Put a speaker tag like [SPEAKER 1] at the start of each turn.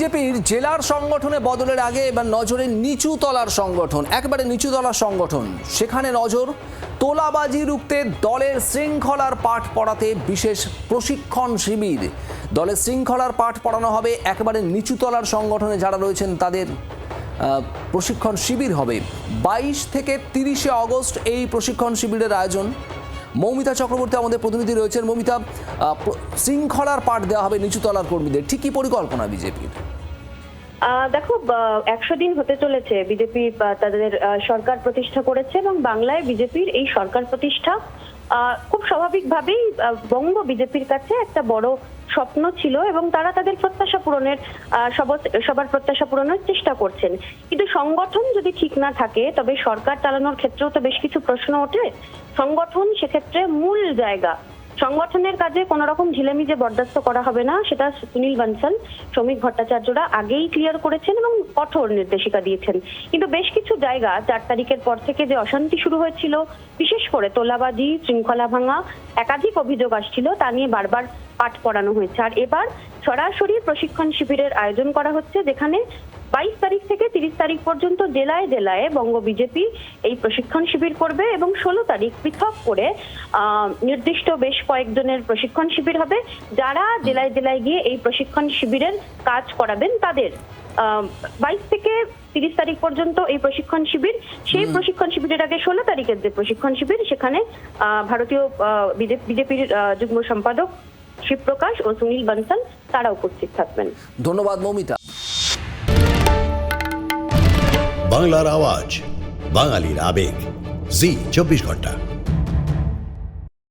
[SPEAKER 1] বিজেপির জেলার সংগঠনে বদলের আগে এবার নজরে নিচু তলার সংগঠন, একেবারে নিচু তলার সংগঠন। সেখানে নজর তোলাবাজি রুখতে দলের শৃঙ্খলার পাঠ পড়াতে বিশেষ প্রশিক্ষণ শিবির। দলের শৃঙ্খলার পাঠ পড়ানো হবে একেবারে নিচু তলার সংগঠনে যারা রয়েছেন তাদের প্রশিক্ষণ শিবির হবে। 22 থেকে 30 অগস্ট এই প্রশিক্ষণ শিবিরের আয়োজন। মৌমিতা চক্রবর্তী আমাদের প্রতিনিধি রয়েছেন। মৌমিতা, শৃঙ্খলার পাঠ দেওয়া হবে নিচুতলার কর্মীদের, ঠিক কি পরিকল্পনা বিজেপির?
[SPEAKER 2] দেখো, 100 দিন হতে চলেছে বিজেপি তাদের সরকার প্রতিষ্ঠা করেছে এবং বাংলায় বিজেপির এই সরকার প্রতিষ্ঠা খুব স্বাভাবিকভাবেই বঙ্গ বিজেপির কাছে একটা বড় স্বপ্ন ছিল এবং তারা তাদের প্রত্যাশা পূরণের সবার প্রত্যাশা পূরণের চেষ্টা করছেন। কিন্তু সংগঠন যদি ঠিক না থাকে তবে সরকার চালানোর ক্ষেত্রেও তো বেশ কিছু প্রশ্ন ওঠে। সংগঠন সেক্ষেত্রে মূল জায়গা, সংগঠনের কাজে কোন রকম ঢিলেমিজে বরদাস্ত করা হবে না, সেটা সুনীল বানসাল, শ্রমিক ভট্টাচার্যরা আগেই ক্লিয়ার করেছেন এবং কঠোর নির্দেশিকা দিয়েছেন। কিন্তু বেশ কিছু জায়গা 4 তারিখের পর থেকে যে অশান্তি শুরু হয়েছিল, বিশেষ করে তোলাবাজি, শৃঙ্খলা ভাঙা, একাধিক অভিযোগ আসছিল, তা নিয়ে বারবার পাঠ পড়ানো হয়েছে। আর এবার সরাসরি প্রশিক্ষণ শিবিরের আয়োজন করা হচ্ছে, যেখানে 22 তারিখ থেকে 30 তারিখ পর্যন্ত জেলায় জেলায় বঙ্গ বিজেপি এই প্রশিক্ষণ শিবির করবে এবং 16 তারিখ পৃথক করে নির্দিষ্ট বেশ কয়েকজনের প্রশিক্ষণ শিবির হবে। যারা জেলায় জেলায় গিয়ে এই প্রশিক্ষণ শিবিরের কাজ করাবেন তাদের 22 থেকে 30 তারিখ পর্যন্ত এই প্রশিক্ষণ শিবির। সেই প্রশিক্ষণ শিবিরের আগে 16 তারিখের যে প্রশিক্ষণ শিবির, সেখানে ভারতীয় বিজেপির যুগ্ম সম্পাদক শিবপ্রকাশ ও সুনীল বানসাল তারা উপস্থিত থাকবেন।
[SPEAKER 1] ধন্যবাদ মৌমিতা।
[SPEAKER 3] বাংলার আওয়াজ, বাঙালির আবেগ, জি 24 ঘন্টা।